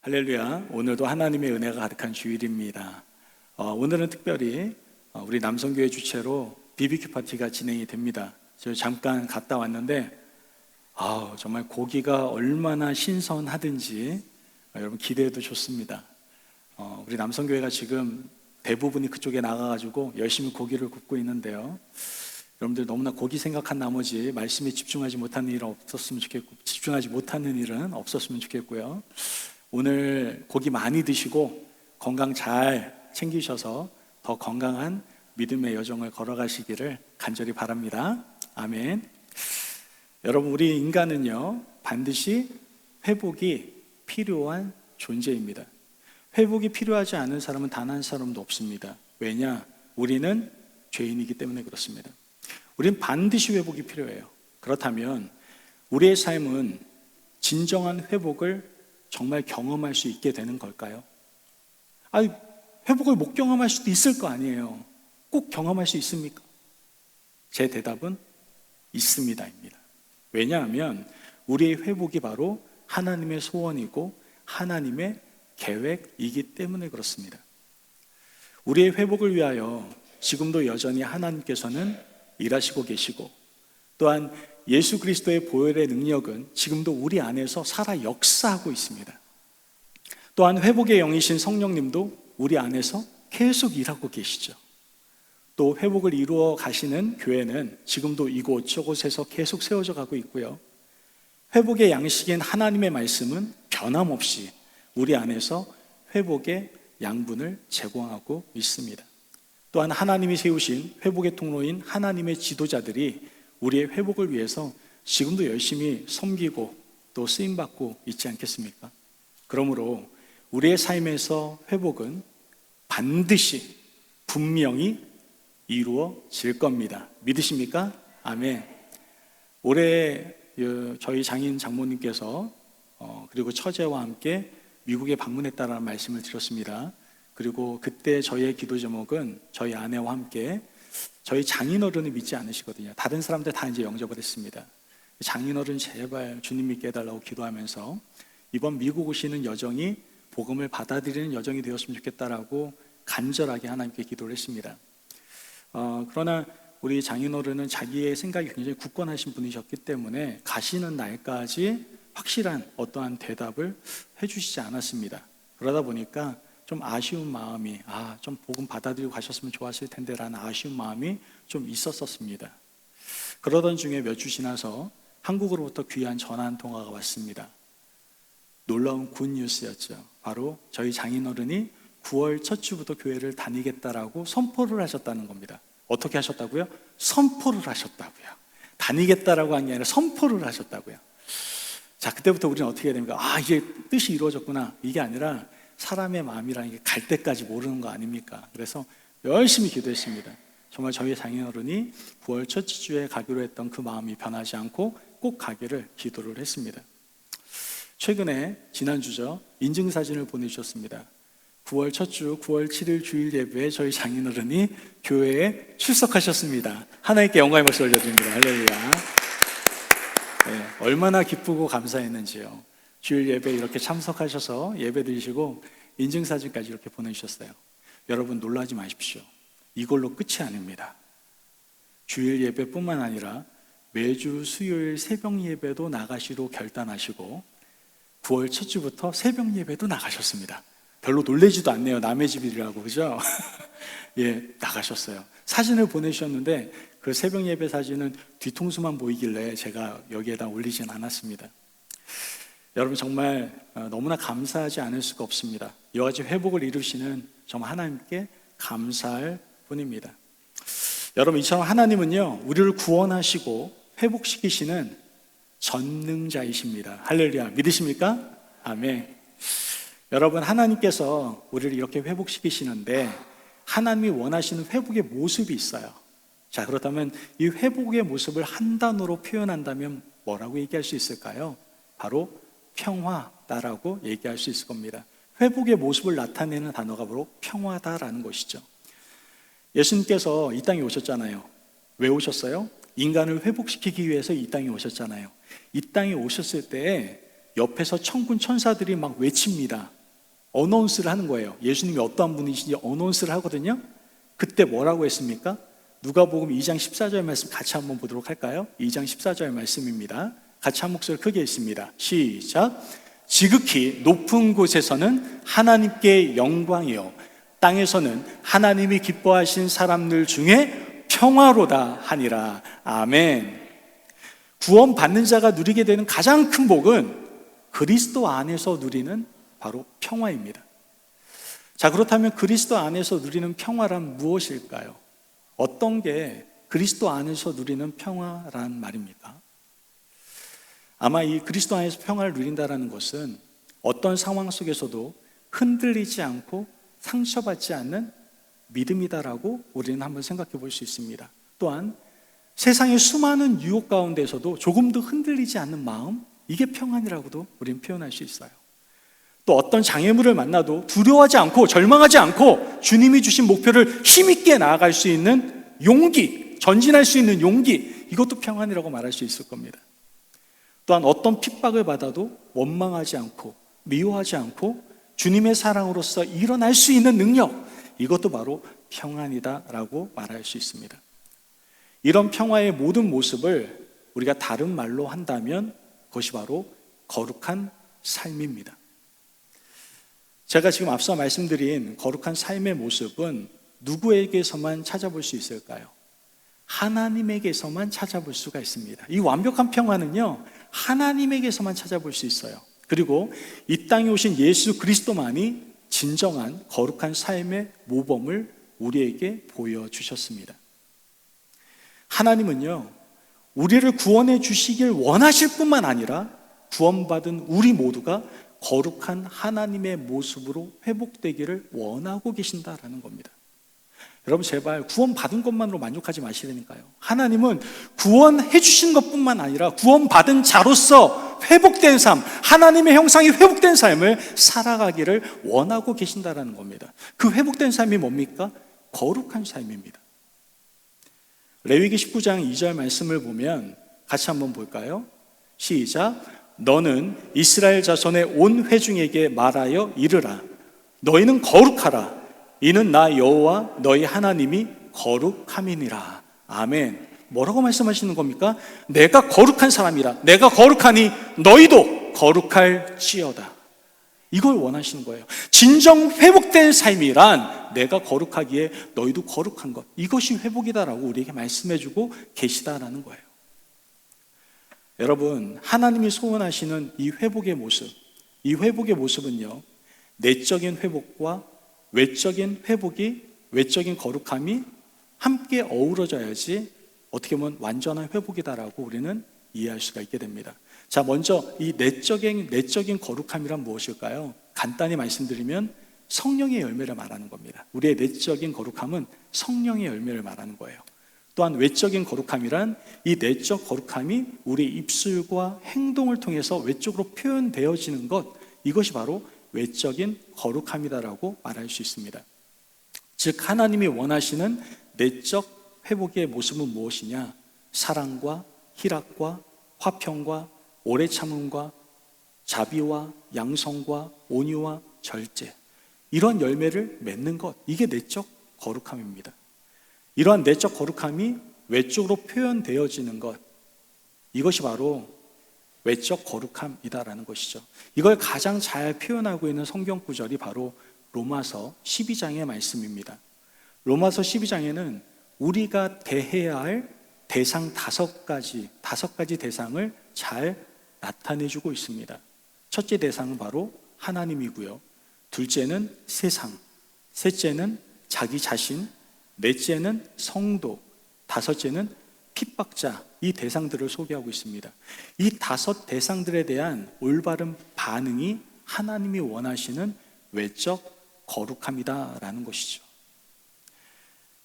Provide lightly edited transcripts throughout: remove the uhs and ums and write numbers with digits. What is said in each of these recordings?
할렐루야. 오늘도 하나님의 은혜가 가득한 주일입니다. 오늘은 특별히 우리 남성교회 주최로 BBQ 파티가 진행이 됩니다. 저 잠깐 갔다 왔는데 정말 고기가 얼마나 신선하든지 여러분 기대해도 좋습니다. 우리 남성교회가 지금 대부분이 그쪽에 나가가지고 열심히 고기를 굽고 있는데요. 여러분들 너무나 고기 생각한 나머지 말씀에 집중하지 못하는 일은 없었으면 좋겠고요. 오늘 고기 많이 드시고 건강 잘 챙기셔서 더 건강한 믿음의 여정을 걸어가시기를 간절히 바랍니다. 아멘. 여러분, 우리 인간은요 반드시 회복이 필요한 존재입니다. 회복이 필요하지 않은 사람은 단 한 사람도 없습니다. 왜냐? 우리는 죄인이기 때문에 그렇습니다. 우리는 반드시 회복이 필요해요. 그렇다면 우리의 삶은 진정한 회복을 정말 경험할 수 있게 되는 걸까요? 회복을 못 경험할 수도 있을 거 아니에요. 꼭 경험할 수 있습니까? 제 대답은 있습니다입니다. 왜냐하면 우리의 회복이 바로 하나님의 소원이고 하나님의 계획이기 때문에 그렇습니다. 우리의 회복을 위하여 지금도 여전히 하나님께서는 일하시고 계시고, 또한 예수 그리스도의 보혈의 능력은 지금도 우리 안에서 살아 역사하고 있습니다. 또한 회복의 영이신 성령님도 우리 안에서 계속 일하고 계시죠. 또 회복을 이루어 가시는 교회는 지금도 이곳 저곳에서 계속 세워져 가고 있고요. 회복의 양식인 하나님의 말씀은 변함없이 우리 안에서 회복의 양분을 제공하고 있습니다. 또한 하나님이 세우신 회복의 통로인 하나님의 지도자들이 우리의 회복을 위해서 지금도 열심히 섬기고 또 쓰임받고 있지 않겠습니까? 그러므로 우리의 삶에서 회복은 반드시 분명히 이루어질 겁니다. 믿으십니까? 아멘. 올해 저희 장인 장모님께서 그리고 처제와 함께 미국에 방문했다라는 말씀을 드렸습니다. 그리고 그때 저희의 기도 제목은 저희 아내와 함께, 저희 장인어른을 믿지 않으시거든요. 다른 사람들 다 이제 영접을 했습니다. 장인어른 제발 주님 믿게 해달라고 기도하면서 이번 미국 오시는 여정이 복음을 받아들이는 여정이 되었으면 좋겠다라고 간절하게 하나님께 기도를 했습니다. 그러나 우리 장인어른은 자기의 생각이 굉장히 굳건하신 분이셨기 때문에 가시는 날까지 확실한 어떠한 대답을 해주시지 않았습니다. 그러다 보니까 좀 아쉬운 마음이, 좀 복음 받아들이고 가셨으면 좋았을 텐데 라는 아쉬운 마음이 좀 있었습니다. 그러던 중에 몇 주 지나서 한국으로부터 귀한 전화 한 통화가 왔습니다. 놀라운 굿뉴스였죠. 바로 저희 장인어른이 9월 첫 주부터 교회를 다니겠다라고 선포를 하셨다는 겁니다. 어떻게 하셨다고요? 선포를 하셨다고요. 다니겠다라고 한 게 아니라 선포를 하셨다고요. 자, 그때부터 우리는 어떻게 해야 됩니까? 이게 뜻이 이루어졌구나. 이게 아니라 사람의 마음이라는 게 갈 때까지 모르는 거 아닙니까? 그래서 열심히 기도했습니다. 정말 저희 장인어른이 9월 첫 주에 가기로 했던 그 마음이 변하지 않고 꼭 가기를 기도를 했습니다. 최근에 지난주죠, 인증사진을 보내주셨습니다. 9월 첫 주 9월 7일 주일 예배에 저희 장인어른이 교회에 출석하셨습니다. 하나님께 영광의 박수 올려드립니다. 할렐루야. 네, 얼마나 기쁘고 감사했는지요. 주일 예배에 이렇게 참석하셔서 예배 드리시고 인증사진까지 이렇게 보내주셨어요. 여러분 놀라지 마십시오. 이걸로 끝이 아닙니다. 주일 예배뿐만 아니라 매주 수요일 새벽 예배도 나가시로 결단하시고 9월 첫 주부터 새벽 예배도 나가셨습니다. 별로 놀라지도 않네요. 남의 집이라고, 그죠? 예, 나가셨어요. 사진을 보내주셨는데 그 새벽 예배 사진은 뒤통수만 보이길래 제가 여기에다 올리진 않았습니다. 여러분 정말 너무나 감사하지 않을 수가 없습니다. 이와 같이 회복을 이루시는 정말 하나님께 감사할 뿐입니다. 여러분, 이처럼 하나님은요 우리를 구원하시고 회복시키시는 전능자이십니다. 할렐루야. 믿으십니까? 아멘. 여러분, 하나님께서 우리를 이렇게 회복시키시는데 하나님이 원하시는 회복의 모습이 있어요. 자, 그렇다면 이 회복의 모습을 한 단어로 표현한다면 뭐라고 얘기할 수 있을까요? 바로 평화다라고 얘기할 수 있을 겁니다. 회복의 모습을 나타내는 단어가 바로 평화다라는 것이죠. 예수님께서 이 땅에 오셨잖아요. 왜 오셨어요? 인간을 회복시키기 위해서 이 땅에 오셨잖아요. 이 땅에 오셨을 때 옆에서 천군 천사들이 막 외칩니다. 어나운스를 하는 거예요. 예수님이 어떠한 분이신지 어나운스를 하거든요. 그때 뭐라고 했습니까? 누가복음 2장 14절 말씀 같이 한번 보도록 할까요? 2장 14절 말씀입니다. 같이 한 목소리 크게 읽습니다. 시작. 지극히 높은 곳에서는 하나님께 영광이요, 땅에서는 하나님이 기뻐하신 사람들 중에 평화로다 하니라. 아멘. 구원받는 자가 누리게 되는 가장 큰 복은 그리스도 안에서 누리는 바로 평화입니다. 자, 그렇다면 그리스도 안에서 누리는 평화란 무엇일까요? 어떤 게 그리스도 안에서 누리는 평화란 말입니까? 아마 이 그리스도 안에서 평화를 누린다는 것은 어떤 상황 속에서도 흔들리지 않고 상처받지 않는 믿음이다라고 우리는 한번 생각해 볼 수 있습니다. 또한 세상의 수많은 유혹 가운데서도 조금도 흔들리지 않는 마음, 이게 평안이라고도 우리는 표현할 수 있어요. 또 어떤 장애물을 만나도 두려워하지 않고 절망하지 않고 주님이 주신 목표를 힘있게 나아갈 수 있는 용기, 전진할 수 있는 용기, 이것도 평안이라고 말할 수 있을 겁니다. 또한 어떤 핍박을 받아도 원망하지 않고 미워하지 않고 주님의 사랑으로서 일어날 수 있는 능력, 이것도 바로 평안이다라고 말할 수 있습니다. 이런 평화의 모든 모습을 우리가 다른 말로 한다면 그것이 바로 거룩한 삶입니다. 제가 지금 앞서 말씀드린 거룩한 삶의 모습은 누구에게서만 찾아볼 수 있을까요? 하나님에게서만 찾아볼 수가 있습니다. 이 완벽한 평화는요, 하나님에게서만 찾아볼 수 있어요. 그리고 이 땅에 오신 예수 그리스도만이 진정한 거룩한 삶의 모범을 우리에게 보여주셨습니다. 하나님은요, 우리를 구원해 주시길 원하실 뿐만 아니라 구원받은 우리 모두가 거룩한 하나님의 모습으로 회복되기를 원하고 계신다라는 겁니다. 여러분, 제발 구원받은 것만으로 만족하지 마시라니까요. 하나님은 구원해 주신 것뿐만 아니라 구원받은 자로서 회복된 삶, 하나님의 형상이 회복된 삶을 살아가기를 원하고 계신다라는 겁니다. 그 회복된 삶이 뭡니까? 거룩한 삶입니다. 레위기 19장 2절 말씀을 보면 같이 한번 볼까요? 시작. 너는 이스라엘 자손의 온 회중에게 말하여 이르라. 너희는 거룩하라. 이는 나 여호와 너희 하나님이 거룩함이니라. 아멘. 뭐라고 말씀하시는 겁니까? 내가 거룩한 사람이라. 내가 거룩하니 너희도 거룩할지어다. 이걸 원하시는 거예요. 진정 회복된 삶이란 내가 거룩하기에 너희도 거룩한 것, 이것이 회복이다라고 우리에게 말씀해주고 계시다라는 거예요. 여러분, 하나님이 소원하시는 이 회복의 모습, 이 회복의 모습은요, 내적인 회복과 외적인 회복이, 외적인 거룩함이 함께 어우러져야지 어떻게 보면 완전한 회복이다라고 우리는 이해할 수가 있게 됩니다. 자, 먼저 이 내적인 거룩함이란 무엇일까요? 간단히 말씀드리면 성령의 열매를 말하는 겁니다. 우리의 내적인 거룩함은 성령의 열매를 말하는 거예요. 또한 외적인 거룩함이란 이 내적 거룩함이 우리 입술과 행동을 통해서 외적으로 표현되어지는 것, 이것이 바로 외적인 거룩함이다라고 말할 수 있습니다. 즉, 하나님이 원하시는 내적 회복의 모습은 무엇이냐? 사랑과 희락과 화평과 오래 참음과 자비와 양성과 온유와 절제, 이런 열매를 맺는 것, 이게 내적 거룩함입니다. 이러한 내적 거룩함이 외적으로 표현되어지는 것, 이것이 바로 외적 거룩함이다라는 것이죠. 이걸 가장 잘 표현하고 있는 성경 구절이 바로 로마서 12장의 말씀입니다. 로마서 12장에는 우리가 대해야 할 대상 다섯 가지 대상을 잘 나타내주고 있습니다. 첫째 대상은 바로 하나님이고요. 둘째는 세상, 셋째는 자기 자신, 넷째는 성도, 다섯째는 핍박자, 이 대상들을 소개하고 있습니다. 이 다섯 대상들에 대한 올바른 반응이 하나님이 원하시는 외적 거룩함이다라는 것이죠.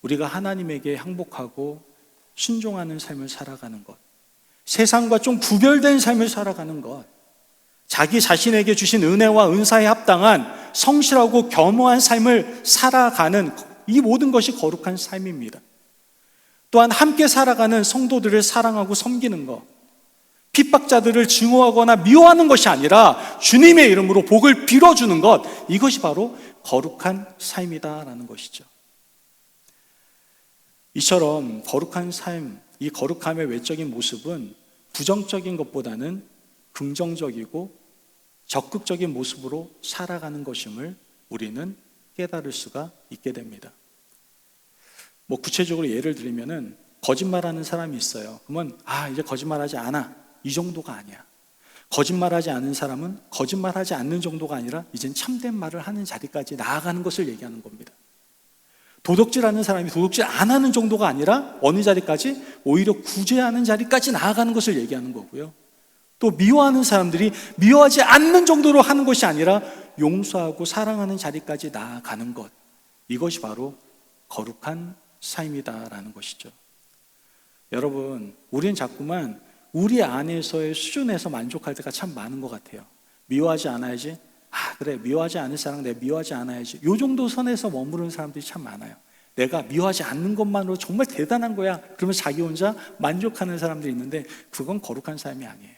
우리가 하나님에게 항복하고 순종하는 삶을 살아가는 것, 세상과 좀 구별된 삶을 살아가는 것, 자기 자신에게 주신 은혜와 은사에 합당한 성실하고 겸허한 삶을 살아가는 이 모든 것이 거룩한 삶입니다. 또한 함께 살아가는 성도들을 사랑하고 섬기는 것, 핍박자들을 증오하거나 미워하는 것이 아니라 주님의 이름으로 복을 빌어주는 것, 이것이 바로 거룩한 삶이다라는 것이죠. 이처럼 거룩한 삶, 이 거룩함의 외적인 모습은 부정적인 것보다는 긍정적이고 적극적인 모습으로 살아가는 것임을 우리는 깨달을 수가 있게 됩니다. 구체적으로 예를 들면은 거짓말하는 사람이 있어요. 그러면 이제 거짓말하지 않아, 이 정도가 아니야. 거짓말하지 않은 사람은 거짓말하지 않는 정도가 아니라 이젠 참된 말을 하는 자리까지 나아가는 것을 얘기하는 겁니다. 도둑질하는 사람이 도둑질 안 하는 정도가 아니라 어느 자리까지? 오히려 구제하는 자리까지 나아가는 것을 얘기하는 거고요. 또 미워하는 사람들이 미워하지 않는 정도로 하는 것이 아니라 용서하고 사랑하는 자리까지 나아가는 것, 이것이 바로 거룩한 삶이다라는 것이죠. 여러분, 우리는 자꾸만 우리 안에서의 수준에서 만족할 때가 참 많은 것 같아요. 미워하지 않아야지, 그래, 미워하지 않을 사람 내가 미워하지 않아야지, 이 정도 선에서 머무르는 사람들이 참 많아요. 내가 미워하지 않는 것만으로 정말 대단한 거야, 그러면 자기 혼자 만족하는 사람들이 있는데, 그건 거룩한 삶이 아니에요.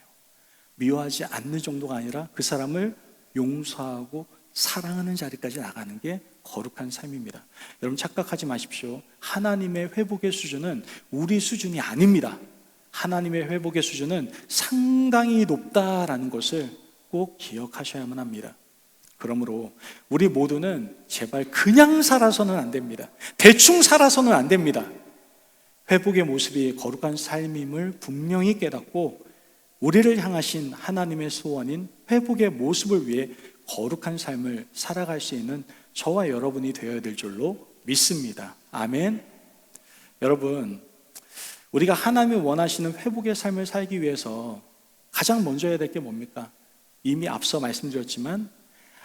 미워하지 않는 정도가 아니라 그 사람을 용서하고 사랑하는 자리까지 나가는 게 거룩한 삶입니다. 여러분, 착각하지 마십시오. 하나님의 회복의 수준은 우리 수준이 아닙니다. 하나님의 회복의 수준은 상당히 높다라는 것을 꼭 기억하셔야만 합니다. 그러므로 우리 모두는 제발 그냥 살아서는 안 됩니다. 대충 살아서는 안 됩니다. 회복의 모습이 거룩한 삶임을 분명히 깨닫고 우리를 향하신 하나님의 소원인 회복의 모습을 위해 거룩한 삶을 살아갈 수 있는 저와 여러분이 되어야 될 줄로 믿습니다. 아멘. 여러분, 우리가 하나님이 원하시는 회복의 삶을 살기 위해서 가장 먼저 해야 될 게 뭡니까? 이미 앞서 말씀드렸지만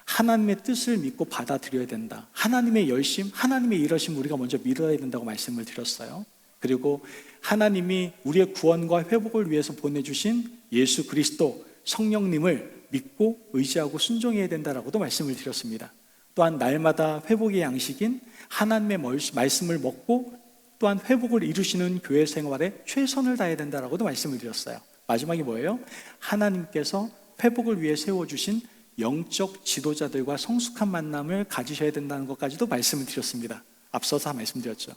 하나님의 뜻을 믿고 받아들여야 된다. 하나님의 열심, 하나님의 일하심 우리가 먼저 믿어야 된다고 말씀을 드렸어요. 그리고 하나님이 우리의 구원과 회복을 위해서 보내주신 예수 그리스도 성령님을 믿고 의지하고 순종해야 된다라고도 말씀을 드렸습니다. 또한 날마다 회복의 양식인 하나님의 말씀을 먹고 또한 회복을 이루시는 교회 생활에 최선을 다해야 된다라고도 말씀을 드렸어요. 마지막이 뭐예요? 하나님께서 회복을 위해 세워주신 영적 지도자들과 성숙한 만남을 가지셔야 된다는 것까지도 말씀을 드렸습니다. 앞서서 말씀드렸죠.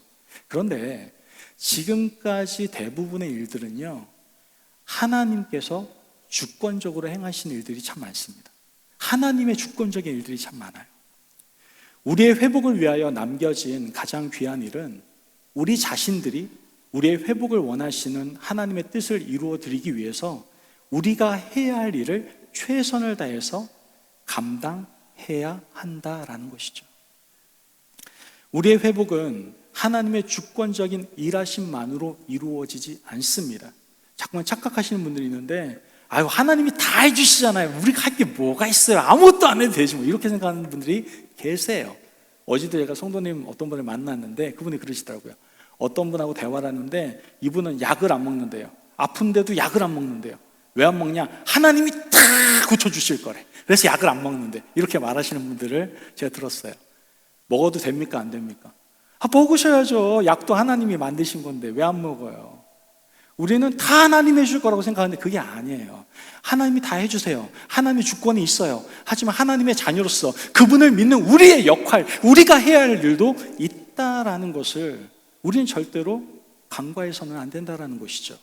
그런데 지금까지 대부분의 일들은요, 하나님께서 주권적으로 행하신 일들이 참 많습니다. 하나님의 주권적인 일들이 참 많아요. 우리의 회복을 위하여 남겨진 가장 귀한 일은 우리 자신들이 우리의 회복을 원하시는 하나님의 뜻을 이루어 드리기 위해서 우리가 해야 할 일을 최선을 다해서 감당해야 한다라는 것이죠. 우리의 회복은 하나님의 주권적인 일하심만으로 이루어지지 않습니다. 자꾸만 착각하시는 분들이 있는데, 하나님이 다 해주시잖아요. 우리가 할 게 뭐가 있어요? 아무것도 안 해도 되지 이렇게 생각하는 분들이 계세요. 어제도 제가 성도님 어떤 분을 만났는데 그분이 그러시더라고요. 어떤 분하고 대화를 하는데 이분은 약을 안 먹는데요. 아픈데도 약을 안 먹는데요. 왜 안 먹냐? 하나님이 다 고쳐주실 거래. 그래서 약을 안 먹는데, 이렇게 말하시는 분들을 제가 들었어요. 먹어도 됩니까? 안 됩니까? 먹으셔야죠. 약도 하나님이 만드신 건데 왜 안 먹어요? 우리는 다 하나님이 해줄 거라고 생각하는데 그게 아니에요. 하나님이 다 해주세요. 하나님의 주권이 있어요. 하지만 하나님의 자녀로서 그분을 믿는 우리의 역할, 우리가 해야 할 일도 있다라는 것을 우리는 절대로 간과해서는 안 된다라는 것이죠.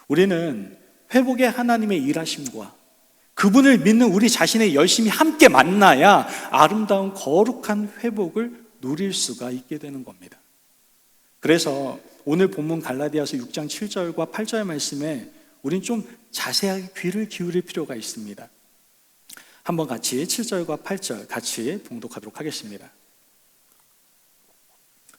우리는 회복의 하나님의 일하심과 그분을 믿는 우리 자신의 열심이 함께 만나야 아름다운 거룩한 회복을 누릴 수가 있게 되는 겁니다. 그래서 오늘 본문 갈라디아서 6장 7절과 8절 말씀에 우린 좀 자세하게 귀를 기울일 필요가 있습니다. 한번 같이 7절과 8절 같이 봉독하도록 하겠습니다.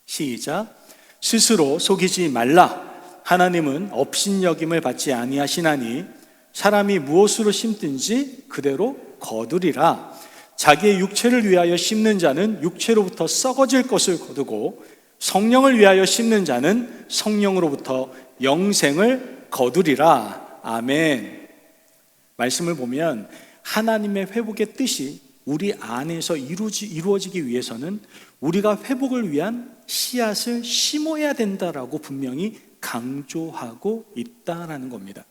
시작. 스스로 속이지 말라. 하나님은 업신여김을 받지 아니하시나니 사람이 무엇으로 심든지 그대로 거두리라. 자기의 육체를 위하여 심는 자는 육체로부터 썩어질 것을 거두고 성령을 위하여 심는 자는 성령으로부터 영생을 거두리라. 아멘. 말씀을 보면 하나님의 회복의 뜻이 우리 안에서 이루어지기 위해서는 우리가 회복을 위한 씨앗을 심어야 된다라고 분명히 강조하고 있다라는 겁니다.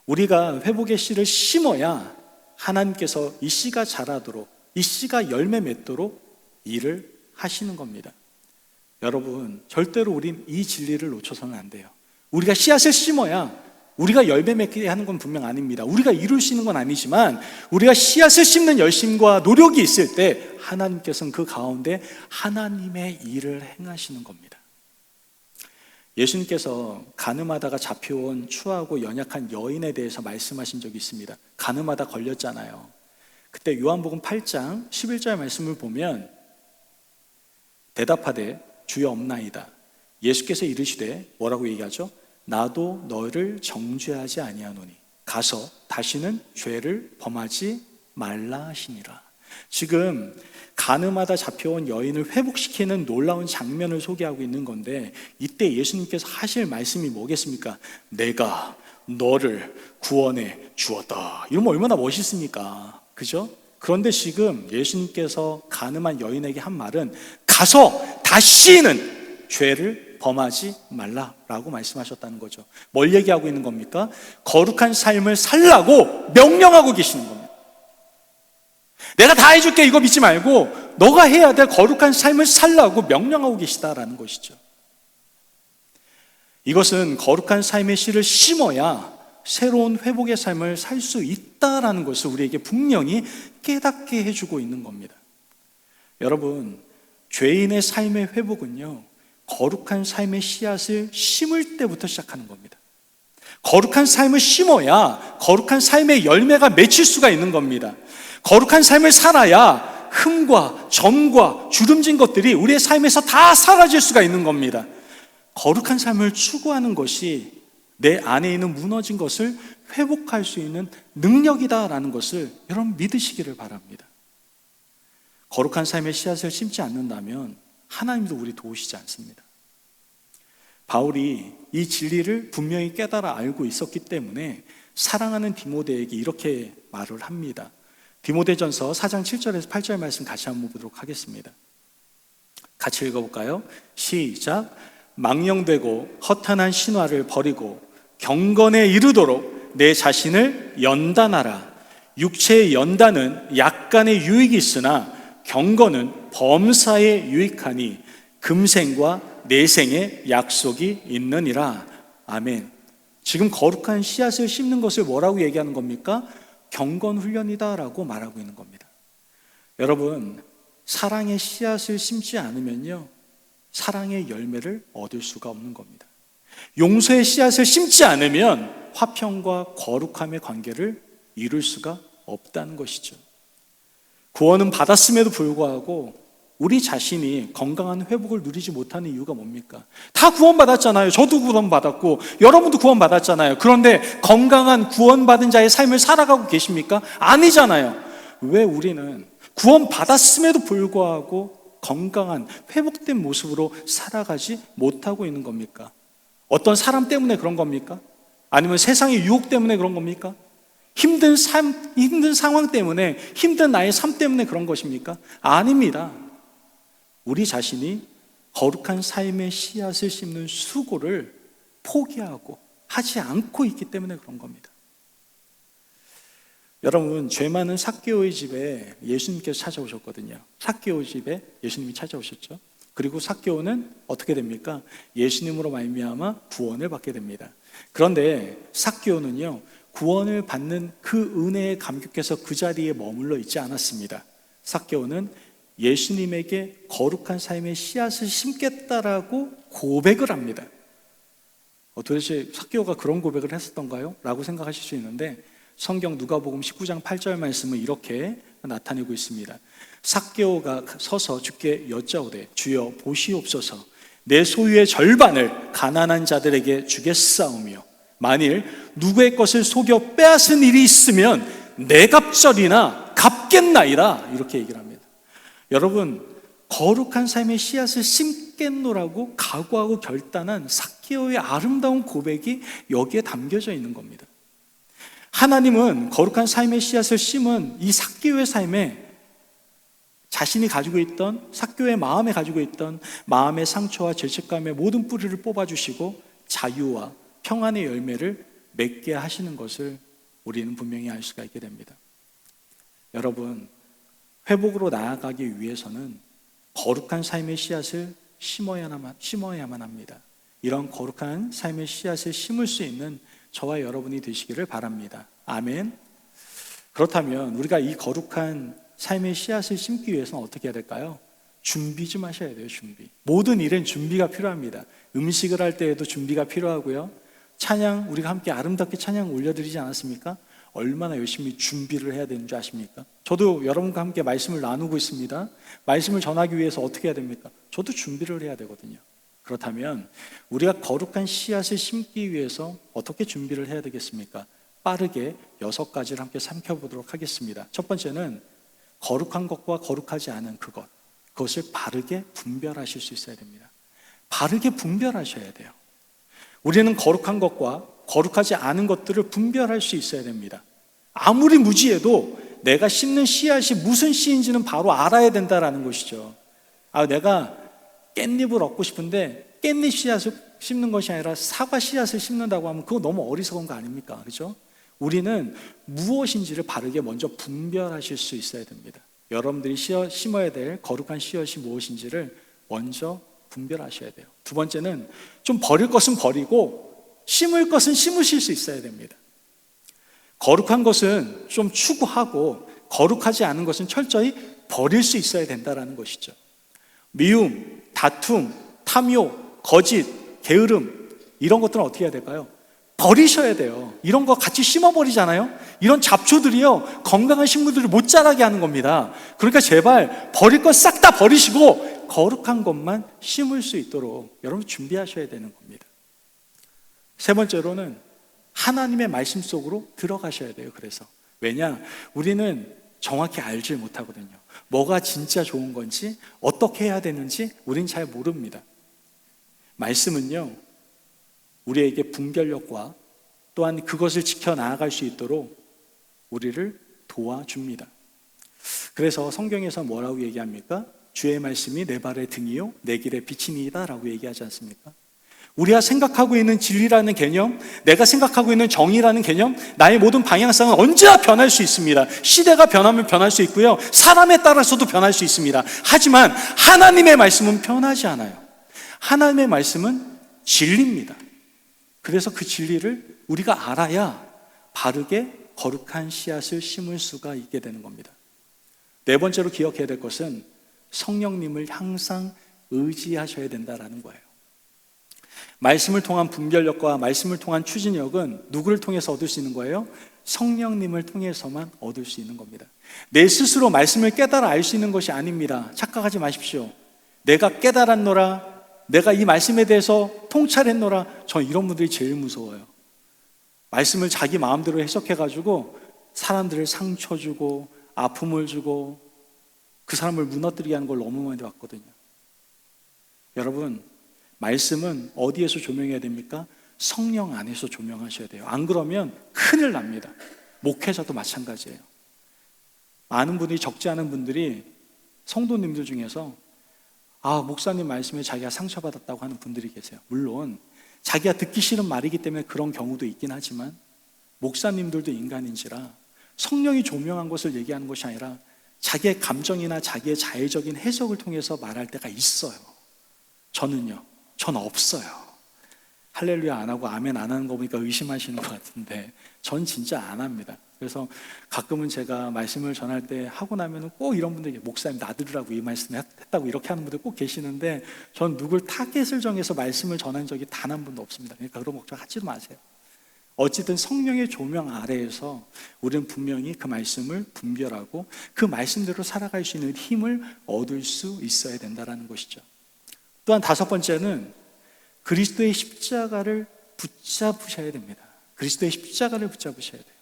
우리가 회복의 씨를 심어야 하나님께서 이 씨가 자라도록, 이 씨가 열매 맺도록 일을 하시는 겁니다. 여러분, 절대로 우린 이 진리를 놓쳐서는 안 돼요. 우리가 씨앗을 심어야 우리가 열매 맺게 하는 건 분명 아닙니다. 우리가 이룰 수 있는 건 아니지만 우리가 씨앗을 심는 열심과 노력이 있을 때 하나님께서는 그 가운데 하나님의 일을 행하시는 겁니다. 예수님께서 가늠하다가 잡혀온 추하고 연약한 여인에 대해서 말씀하신 적이 있습니다. 가늠하다 걸렸잖아요. 그때 요한복음 8장 11절 말씀을 보면 대답하되 주여 없나이다. 예수께서 이르시되 뭐라고 얘기하죠? 나도 너를 정죄하지 아니하노니 가서 다시는 죄를 범하지 말라 하시니라. 지금 가늠하다 잡혀온 여인을 회복시키는 놀라운 장면을 소개하고 있는 건데, 이때 예수님께서 하실 말씀이 뭐겠습니까? 내가 너를 구원해 주었다. 이러면 얼마나 멋있습니까? 그죠? 그런데 지금 예수님께서 가늠한 여인에게 한 말은 가서 다시는 죄를 범하지 말라라고 말씀하셨다는 거죠. 뭘 얘기하고 있는 겁니까? 거룩한 삶을 살라고 명령하고 계시는 겁니다. 내가 다 해줄게 이거 믿지 말고 너가 해야 될 거룩한 삶을 살라고 명령하고 계시다라는 것이죠. 이것은 거룩한 삶의 씨를 심어야 새로운 회복의 삶을 살 수 있다라는 것을 우리에게 분명히 깨닫게 해주고 있는 겁니다. 여러분, 죄인의 삶의 회복은요, 거룩한 삶의 씨앗을 심을 때부터 시작하는 겁니다. 거룩한 삶을 심어야 거룩한 삶의 열매가 맺힐 수가 있는 겁니다. 거룩한 삶을 살아야 흠과 점과 주름진 것들이 우리의 삶에서 다 사라질 수가 있는 겁니다. 거룩한 삶을 추구하는 것이 내 안에 있는 무너진 것을 회복할 수 있는 능력이다라는 것을 여러분 믿으시기를 바랍니다. 거룩한 삶의 씨앗을 심지 않는다면 하나님도 우리 도우시지 않습니다. 바울이 이 진리를 분명히 깨달아 알고 있었기 때문에 사랑하는 디모데에게 이렇게 말을 합니다. 디모데전서 4장 7절에서 8절 말씀 같이 한번 보도록 하겠습니다. 같이 읽어볼까요? 시작. 망령되고 허탄한 신화를 버리고 경건에 이르도록 내 자신을 연단하라. 육체의 연단은 약간의 유익이 있으나 경건은 범사에 유익하니 금생과 내생의 약속이 있느니라. 아멘. 지금 거룩한 씨앗을 심는 것을 뭐라고 얘기하는 겁니까? 경건 훈련이다라고 말하고 있는 겁니다. 여러분, 사랑의 씨앗을 심지 않으면요, 사랑의 열매를 얻을 수가 없는 겁니다. 용서의 씨앗을 심지 않으면 화평과 거룩함의 관계를 이룰 수가 없다는 것이죠. 구원은 받았음에도 불구하고 우리 자신이 건강한 회복을 누리지 못하는 이유가 뭡니까? 다 구원받았잖아요. 저도 구원받았고 여러분도 구원받았잖아요. 그런데 건강한 구원받은 자의 삶을 살아가고 계십니까? 아니잖아요. 왜 우리는 구원받았음에도 불구하고 건강한 회복된 모습으로 살아가지 못하고 있는 겁니까? 어떤 사람 때문에 그런 겁니까? 아니면 세상의 유혹 때문에 그런 겁니까? 힘든 상황 때문에, 힘든 나의 삶 때문에 그런 것입니까? 아닙니다. 우리 자신이 거룩한 삶의 씨앗을 심는 수고를 포기하고 하지 않고 있기 때문에 그런 겁니다. 여러분, 죄 많은 삭개오의 집에 예수님께서 찾아오셨거든요. 삭개오 집에 예수님이 찾아오셨죠. 그리고 삭개오는 어떻게 됩니까? 예수님으로 말미암아 구원을 받게 됩니다. 그런데 삭개오는요, 구원을 받는 그 은혜에 감격해서 그 자리에 머물러 있지 않았습니다. 삭개오는 예수님에게 거룩한 삶의 씨앗을 심겠다라고 고백을 합니다. 도대체 삭개오가 그런 고백을 했었던가요? 라고 생각하실 수 있는데, 성경 누가복음 19장 8절 말씀은 이렇게 나타내고 있습니다. 삭개오가 서서 주께 여짜오되 주여 보시옵소서, 내 소유의 절반을 가난한 자들에게 주겠사오며 만일 누구의 것을 속여 빼앗은 일이 있으면 내 갑절이나 갚겠나이다. 이렇게 얘기를 합니다. 여러분, 거룩한 삶의 씨앗을 심겠노라고 각오하고 결단한 삭개오의 아름다운 고백이 여기에 담겨져 있는 겁니다. 하나님은 거룩한 삶의 씨앗을 심은 이 삭개오의 삶에 자신이 가지고 있던, 삭개오의 마음에 가지고 있던 마음의 상처와 죄책감의 모든 뿌리를 뽑아주시고 자유와 평안의 열매를 맺게 하시는 것을 우리는 분명히 알 수가 있게 됩니다. 여러분, 회복으로 나아가기 위해서는 거룩한 삶의 씨앗을 심어야만 합니다. 이런 거룩한 삶의 씨앗을 심을 수 있는 저와 여러분이 되시기를 바랍니다. 아멘. 그렇다면 우리가 이 거룩한 삶의 씨앗을 심기 위해서는 어떻게 해야 될까요? 준비 좀 하셔야 돼요. 준비. 모든 일엔 준비가 필요합니다. 음식을 할 때에도 준비가 필요하고요. 찬양, 우리가 함께 아름답게 찬양 올려드리지 않았습니까? 얼마나 열심히 준비를 해야 되는 줄 아십니까? 저도 여러분과 함께 말씀을 나누고 있습니다. 말씀을 전하기 위해서 어떻게 해야 됩니까? 저도 준비를 해야 되거든요. 그렇다면 우리가 거룩한 씨앗을 심기 위해서 어떻게 준비를 해야 되겠습니까? 빠르게 6가지를 함께 살펴보도록 하겠습니다. 첫 번째는 거룩한 것과 거룩하지 않은 그것을 바르게 분별하실 수 있어야 됩니다. 바르게 분별하셔야 돼요. 우리는 거룩한 것과 거룩하지 않은 것들을 분별할 수 있어야 됩니다. 아무리 무지해도 내가 심는 씨앗이 무슨 씨인지는 바로 알아야 된다는 것이죠. 내가 깻잎을 얻고 싶은데 깻잎 씨앗을 심는 것이 아니라 사과 씨앗을 심는다고 하면 그거 너무 어리석은 거 아닙니까? 그렇죠? 우리는 무엇인지를 바르게 먼저 분별하실 수 있어야 됩니다. 여러분들이 심어야 될 거룩한 씨앗이 무엇인지를 먼저 분별하셔야 돼요. 두 번째는 좀 버릴 것은 버리고 심을 것은 심으실 수 있어야 됩니다. 거룩한 것은 좀 추구하고 거룩하지 않은 것은 철저히 버릴 수 있어야 된다는 것이죠. 미움, 다툼, 탐욕, 거짓, 게으름, 이런 것들은 어떻게 해야 될까요? 버리셔야 돼요. 이런 거 같이 심어버리잖아요. 이런 잡초들이요, 건강한 식물들을 못 자라게 하는 겁니다. 그러니까 제발 버릴 것 싹 다 버리시고 거룩한 것만 심을 수 있도록 여러분 준비하셔야 되는 겁니다. 세 번째로는 하나님의 말씀 속으로 들어가셔야 돼요. 그래서 왜냐? 우리는 정확히 알지 못하거든요. 뭐가 진짜 좋은 건지, 어떻게 해야 되는지 우린 잘 모릅니다. 말씀은요, 우리에게 분별력과 또한 그것을 지켜나갈 수 있도록 우리를 도와줍니다. 그래서 성경에서 뭐라고 얘기합니까? 주의 말씀이 내 발의 등이요 내 길의 빛이니이다 라고 얘기하지 않습니까? 우리가 생각하고 있는 진리라는 개념, 내가 생각하고 있는 정의라는 개념, 나의 모든 방향성은 언제나 변할 수 있습니다. 시대가 변하면 변할 수 있고요, 사람에 따라서도 변할 수 있습니다. 하지만 하나님의 말씀은 변하지 않아요. 하나님의 말씀은 진리입니다. 그래서 그 진리를 우리가 알아야 바르게 거룩한 씨앗을 심을 수가 있게 되는 겁니다. 네 번째로 기억해야 될 것은 성령님을 항상 의지하셔야 된다는 거예요. 말씀을 통한 분별력과 말씀을 통한 추진력은 누구를 통해서 얻을 수 있는 거예요? 성령님을 통해서만 얻을 수 있는 겁니다. 내 스스로 말씀을 깨달아 알 수 있는 것이 아닙니다. 착각하지 마십시오. 내가 깨달았노라, 내가 이 말씀에 대해서 통찰했노라, 전 이런 분들이 제일 무서워요. 말씀을 자기 마음대로 해석해가지고 사람들을 상처 주고 아픔을 주고 그 사람을 무너뜨리게 하는 걸 너무 많이 봤거든요. 여러분, 말씀은 어디에서 조명해야 됩니까? 성령 안에서 조명하셔야 돼요. 안 그러면 큰일 납니다. 목회자도 마찬가지예요. 많은 분들이, 적지 않은 분들이 성도님들 중에서 목사님 말씀에 자기가 상처받았다고 하는 분들이 계세요. 물론 자기가 듣기 싫은 말이기 때문에 그런 경우도 있긴 하지만 목사님들도 인간인지라 성령이 조명한 것을 얘기하는 것이 아니라 자기의 감정이나 자기의 자의적인 해석을 통해서 말할 때가 있어요. 전 없어요. 할렐루야 안 하고 아멘 안 하는 거 보니까 의심하시는 것 같은데 전 진짜 안 합니다. 그래서 가끔은 제가 말씀을 전할 때 하고 나면 꼭 이런 분들이 목사님 나들으라고 이 말씀 했다고 이렇게 하는 분들 꼭 계시는데 전 누굴 타겟을 정해서 말씀을 전한 적이 단 한 번도 없습니다. 그러니까 그런 걱정 하지도 마세요. 어쨌든 성령의 조명 아래에서 우리는 분명히 그 말씀을 분별하고 그 말씀대로 살아갈 수 있는 힘을 얻을 수 있어야 된다는 것이죠. 또한 다섯 번째는 그리스도의 십자가를 붙잡으셔야 됩니다. 그리스도의 십자가를 붙잡으셔야 돼요.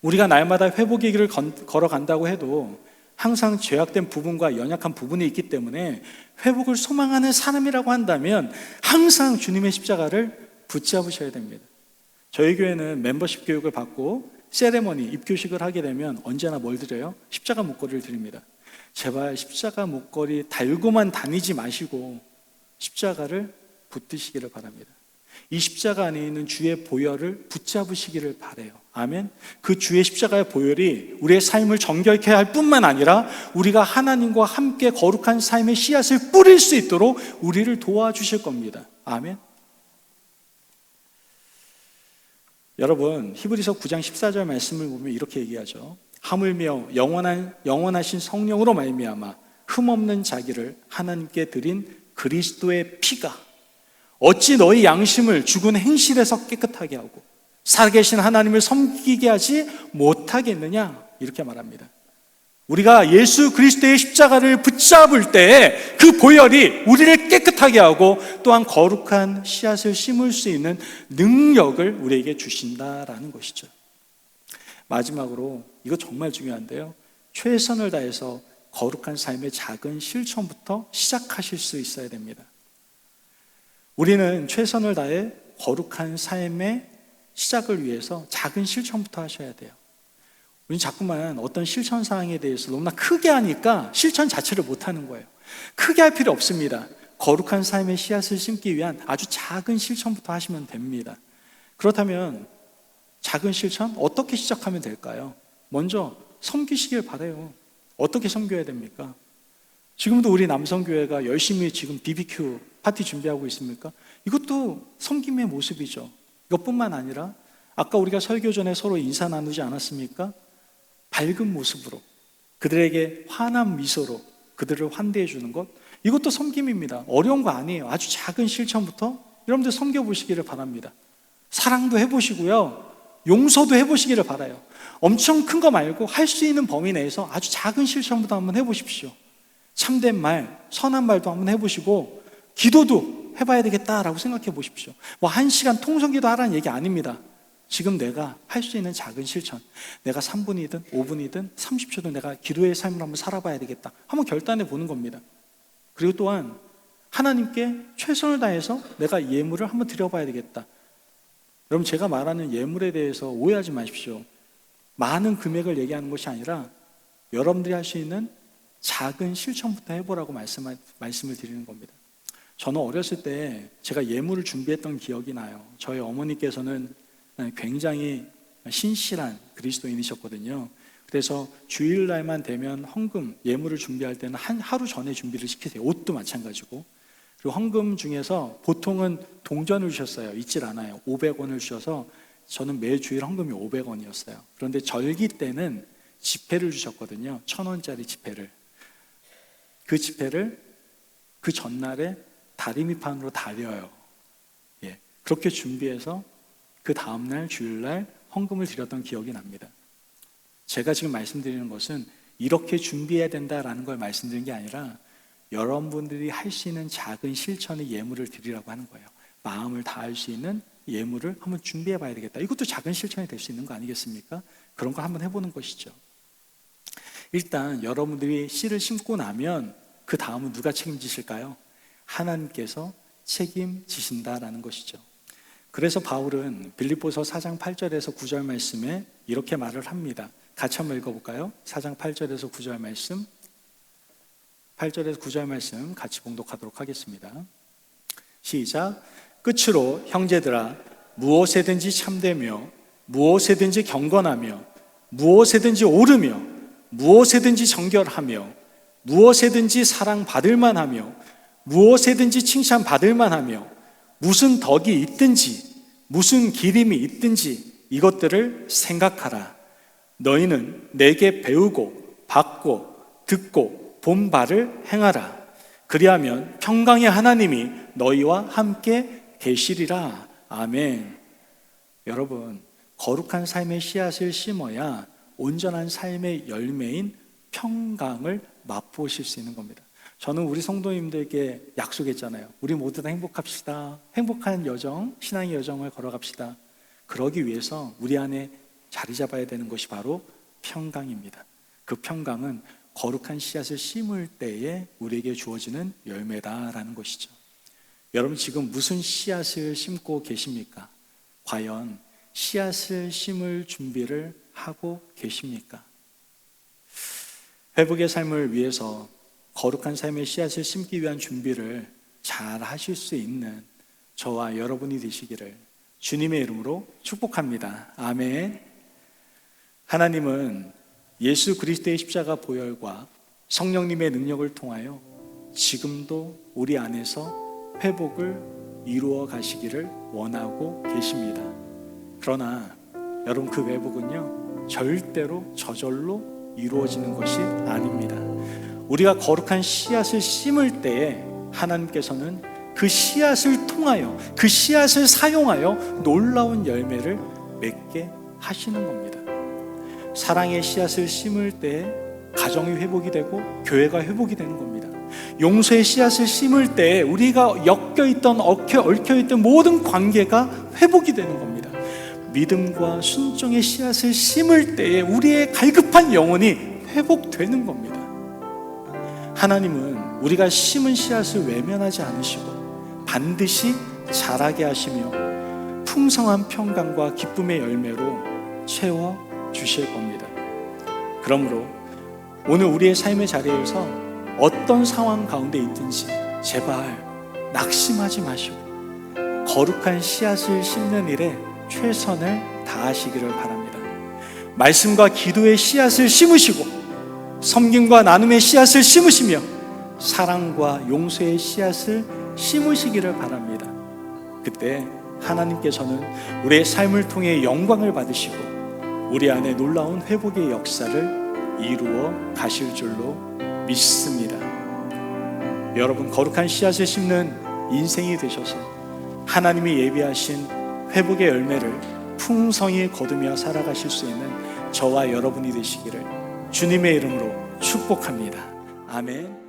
우리가 날마다 회복의 길을 걸어간다고 해도 항상 죄악된 부분과 연약한 부분이 있기 때문에 회복을 소망하는 사람이라고 한다면 항상 주님의 십자가를 붙잡으셔야 됩니다. 저희 교회는 멤버십 교육을 받고 세레머니, 입교식을 하게 되면 언제나 뭘 드려요? 십자가 목걸이를 드립니다. 제발 십자가 목걸이 달고만 다니지 마시고 십자가를 붙드시기를 바랍니다. 이 십자가 안에 있는 주의 보혈을 붙잡으시기를 바라요. 아멘. 그 주의 십자가의 보혈이 우리의 삶을 정결케 할 뿐만 아니라 우리가 하나님과 함께 거룩한 삶의 씨앗을 뿌릴 수 있도록 우리를 도와주실 겁니다. 아멘. 여러분, 히브리서 9장 14절 말씀을 보면 이렇게 얘기하죠. 하물며 영원하신 성령으로 말미암아 흠없는 자기를 하나님께 드린 그리스도의 피가 어찌 너희 양심을 죽은 행실에서 깨끗하게 하고 살아계신 하나님을 섬기게 하지 못하겠느냐, 이렇게 말합니다. 우리가 예수 그리스도의 십자가를 붙잡을 때 그 보혈이 우리를 깨끗하게 하고 또한 거룩한 씨앗을 심을 수 있는 능력을 우리에게 주신다라는 것이죠. 마지막으로 이거 정말 중요한데요, 최선을 다해서 거룩한 삶의 작은 실천부터 시작하실 수 있어야 됩니다. 우리는 최선을 다해 거룩한 삶의 시작을 위해서 작은 실천부터 하셔야 돼요. 우리는 자꾸만 어떤 실천 사항에 대해서 너무나 크게 하니까 실천 자체를 못하는 거예요. 크게 할 필요 없습니다. 거룩한 삶의 씨앗을 심기 위한 아주 작은 실천부터 하시면 됩니다. 그렇다면 작은 실천 어떻게 시작하면 될까요? 먼저 섬기시길 바라요. 어떻게 섬겨야 됩니까? 지금도 우리 남성교회가 열심히 지금 BBQ 파티 준비하고 있습니까? 이것도 섬김의 모습이죠. 이것뿐만 아니라 아까 우리가 설교 전에 서로 인사 나누지 않았습니까? 밝은 모습으로, 그들에게 환한 미소로 그들을 환대해 주는 것, 이것도 섬김입니다. 어려운 거 아니에요. 아주 작은 실천부터 여러분들 섬겨보시기를 바랍니다. 사랑도 해보시고요, 용서도 해보시기를 바라요. 엄청 큰 거 말고 할 수 있는 범위 내에서 아주 작은 실천부터 한번 해보십시오. 참된 말, 선한 말도 한번 해보시고 기도도 해봐야 되겠다라고 생각해 보십시오. 1시간 통성기도 하라는 얘기 아닙니다. 지금 내가 할 수 있는 작은 실천, 내가 3분이든 5분이든 30초든 내가 기도의 삶을 한번 살아봐야 되겠다, 한번 결단해 보는 겁니다. 그리고 또한 하나님께 최선을 다해서 내가 예물을 한번 드려봐야 되겠다. 여러분, 제가 말하는 예물에 대해서 오해하지 마십시오. 많은 금액을 얘기하는 것이 아니라 여러분들이 할 수 있는 작은 실천부터 해보라고 말씀을 드리는 겁니다. 저는 어렸을 때 제가 예물을 준비했던 기억이 나요. 저희 어머니께서는 굉장히 신실한 그리스도인이셨거든요. 그래서 주일날만 되면 헌금, 예물을 준비할 때는 하루 전에 준비를 시키세요. 옷도 마찬가지고. 그리고 헌금 중에서 보통은 동전을 주셨어요. 잊질 않아요. 500원을 주셔서 저는 매일 주일 헌금이 500원이었어요. 그런데 절기 때는 지폐를 주셨거든요. 1,000원짜리 지폐를. 그 지폐를 그 전날에 다리미판으로 달려요. 그렇게 준비해서 그 다음날 주일날 헌금을 드렸던 기억이 납니다. 제가 지금 말씀드리는 것은 이렇게 준비해야 된다라는 걸 말씀드리는 게 아니라 여러분들이 할 수 있는 작은 실천의 예물을 드리라고 하는 거예요. 마음을 다할 수 있는 예물을 한번 준비해 봐야 되겠다. 이것도 작은 실천이 될 수 있는 거 아니겠습니까? 그런 거 한번 해보는 것이죠. 일단 여러분들이 씨를 심고 나면 그 다음은 누가 책임지실까요? 하나님께서 책임지신다라는 것이죠. 그래서 바울은 빌립보서 4장 8절에서 9절 말씀에 이렇게 말을 합니다. 같이 한번 읽어볼까요? 4장 8절에서 9절 말씀, 8절에서 9절 말씀 같이 봉독하도록 하겠습니다. 시작. 끝으로 형제들아, 무엇에든지 참되며 무엇에든지 경건하며 무엇에든지 옳으며 무엇에든지 정결하며 무엇에든지 사랑받을 만하며 무엇에든지 칭찬받을 만하며 무슨 덕이 있든지 무슨 기림이 있든지 이것들을 생각하라. 너희는 내게 배우고 받고 듣고 본 바를 행하라. 그리하면 평강의 하나님이 너희와 함께 계시리라. 아멘. 여러분, 거룩한 삶의 씨앗을 심어야 온전한 삶의 열매인 평강을 맛보실 수 있는 겁니다. 저는 우리 성도님들께 약속했잖아요. 우리 모두 다 행복합시다. 행복한 여정, 신앙의 여정을 걸어갑시다. 그러기 위해서 우리 안에 자리 잡아야 되는 것이 바로 평강입니다. 그 평강은 거룩한 씨앗을 심을 때에 우리에게 주어지는 열매다라는 것이죠. 여러분, 지금 무슨 씨앗을 심고 계십니까? 과연 씨앗을 심을 준비를 하고 계십니까? 회복의 삶을 위해서 거룩한 삶의 씨앗을 심기 위한 준비를 잘 하실 수 있는 저와 여러분이 되시기를 주님의 이름으로 축복합니다. 아멘. 하나님은 예수 그리스도의 십자가 보혈과 성령님의 능력을 통하여 지금도 우리 안에서 회복을 이루어 가시기를 원하고 계십니다. 그러나 여러분, 그 회복은요 절대로 저절로 이루어지는 것이 아닙니다. 우리가 거룩한 씨앗을 심을 때에 하나님께서는 그 씨앗을 통하여, 그 씨앗을 사용하여 놀라운 열매를 맺게 하시는 겁니다. 사랑의 씨앗을 심을 때 가정이 회복이 되고 교회가 회복이 되는 겁니다. 용서의 씨앗을 심을 때 우리가 엮여있던, 얽혀있던 모든 관계가 회복이 되는 겁니다. 믿음과 순종의 씨앗을 심을 때에 우리의 갈급한 영혼이 회복되는 겁니다. 하나님은 우리가 심은 씨앗을 외면하지 않으시고 반드시 자라게 하시며 풍성한 평강과 기쁨의 열매로 채워 주실 겁니다. 그러므로 오늘 우리의 삶의 자리에서 어떤 상황 가운데 있든지 제발 낙심하지 마시고 거룩한 씨앗을 심는 일에 최선을 다하시기를 바랍니다. 말씀과 기도의 씨앗을 심으시고 섬김과 나눔의 씨앗을 심으시며 사랑과 용서의 씨앗을 심으시기를 바랍니다. 그때 하나님께서는 우리의 삶을 통해 영광을 받으시고 우리 안에 놀라운 회복의 역사를 이루어 가실 줄로 믿습니다. 여러분, 거룩한 씨앗을 심는 인생이 되셔서 하나님이 예비하신 회복의 열매를 풍성히 거두며 살아가실 수 있는 저와 여러분이 되시기를 주님의 이름으로 축복합니다. 아멘.